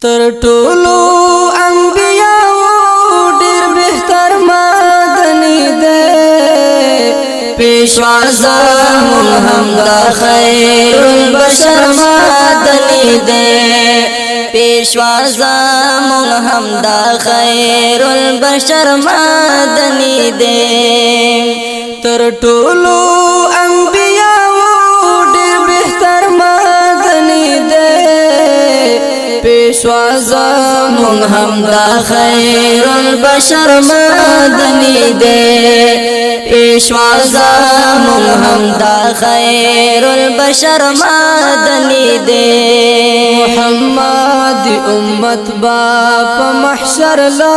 تر ټولو انبیاء ډیر بهتر مدني دی پیشوا زمون هم دا خیر البشر مدني دی پیشوا زمون هم دا خیر البشر مدني دی تر ټولو انبیاء ډیر بهتر مدني دی پیشوا زمون هم دا خیر البشر مدني دی پیشوا زمون هم دا خیر البشر مدني دی محمد امت باپ محشر لا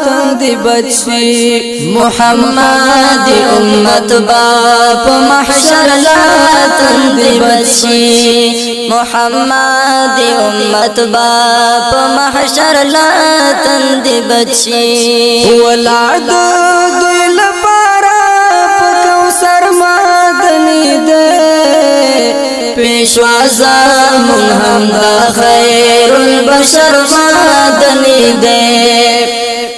تند بچی محمد امت باپ محشر لا تند بچی محمد امت باپ محشر لا تند بچی ولاد دل پارا پکوثر مدنی دے پیشوا زمون هم دا خیر البشر مدنی دے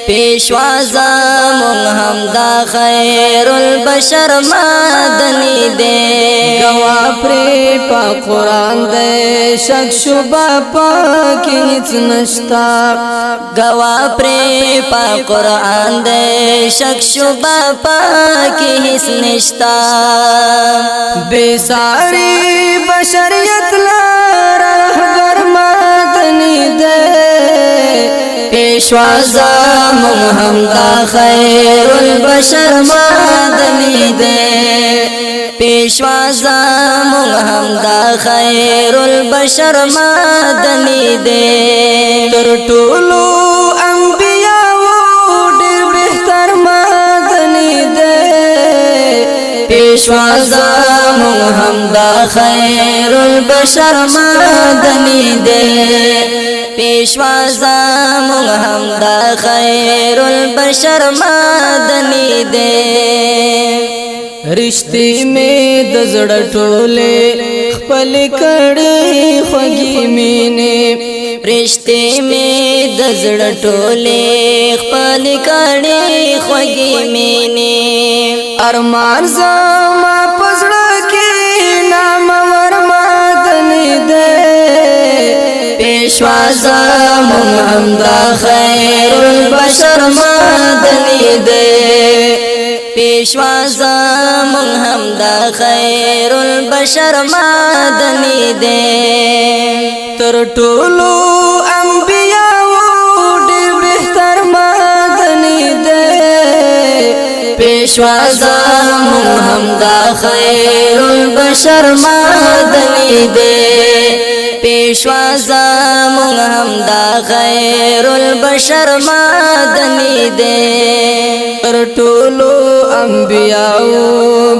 پیشوا زمون هم دا خیر البشر مدنی دے گوا پری پا قرآن دے شک شبہ پاکی ہیچ نشتا گوا پری پا قرآن دے شک شبہ پاکی ہیچ نشتا بے ساری بشریت لارا رہبر مدنی دے پیشوا زمون هم دا خیر البشر مدنی دے پیشوا زمون هم دا خیر البشر مدنی دے تر ټولو انبیاء ډیر بهتر مدنی دے پیشوا زمون هم دا خیر البشر مدنی دے پیشوا زمون هم دا خیر البشر مدنی دے رشتے میں دزڑ ٹولے خپل کڑی خوگی مینے رشتے میں دزڑ ٹولے خپل کڑی خوگی مینے ارمان زما پزڑا کی نام ور مدنی دے پیشوا زمون هم دا خیر البشر مدنی دے پیشوا زمون هم دا خیر البشر مدنی دے تر ټولو انبیاء ډیر بهتر مدنی دے پیشوا زمون هم دا خیر البشر مدنی دے پیشوا زمون هم دا خیر البشر مدنی دے تر ټولو انبیاء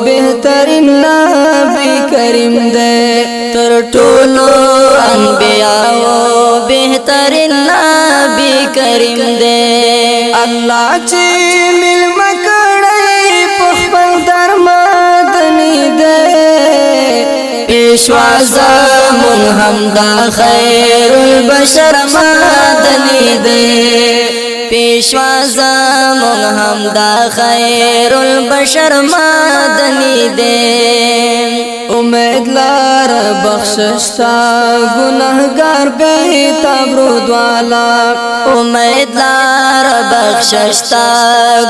بهترین نبی کریم دے تر ټولو انبیاء بهترین نبی کریم دے الله چې ملما کړی په خپل در مدنی دے پیشوا زمون هم دا خیر البشر مدنی دے پیشوا زمون هم دا خیر البشر مدنی دے امید لار بخششتا گناہگار بیتاب رود والا امید لار بخششتا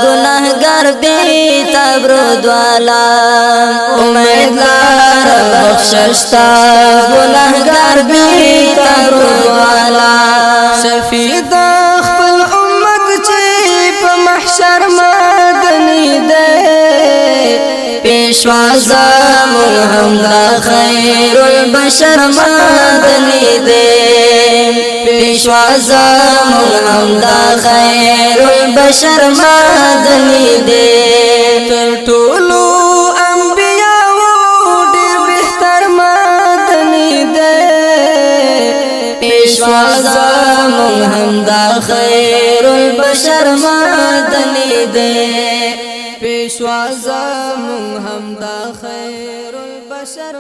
گناہگار بیتاب رود والا امید لار بخششتا گناہگار بیتاب رود والا شفیع دا خپل امت چی پا محشر مدنی دے پیشوا زمون هم دا خیر البشر مدنی دے پیشوا زمون هم دا خیر البشر مدنی دے تر ټولو انبیاء ډیر بهتر مدنی دے پیشوا زمون هم دا خیر البشر مدنی دے پیشوا زمون هم دا خیر البشر